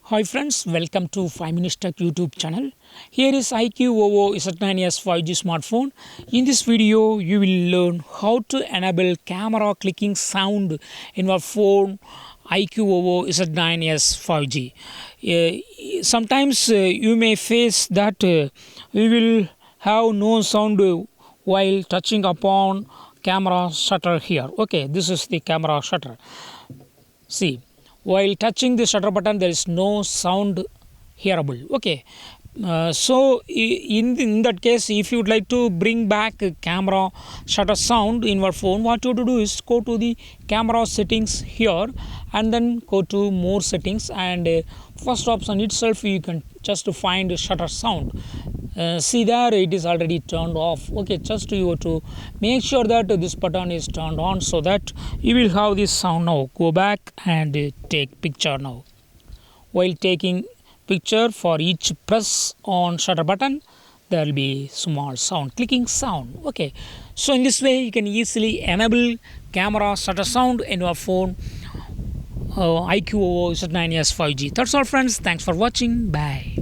Hi friends, welcome to 5 Minutes Tech YouTube channel. Here is iQOO Z9s 5G smartphone. In this video, you will learn how to enable camera clicking sound in your phone iQOO Z9s 5G. Sometimes you may face that we will have no sound while touching upon camera shutter here. Okay, this is the camera shutter. See, while touching the shutter button there is no sound hearable. Okay, in that case, if you would like to bring back a camera shutter sound in your phone, what you have to do is go to the camera settings here and then go to more settings, and first option itself you can just find shutter sound. See there, it is already turned off. Okay, just you have to make sure that this button is turned on so that you will have this sound. Now go back and take picture. Now while taking picture, for each press on shutter button there will be small sound, clicking sound. Okay, so in this way you can easily enable camera shutter sound in your phone iQOO Z9s 5G. That's all friends, thanks for watching, bye.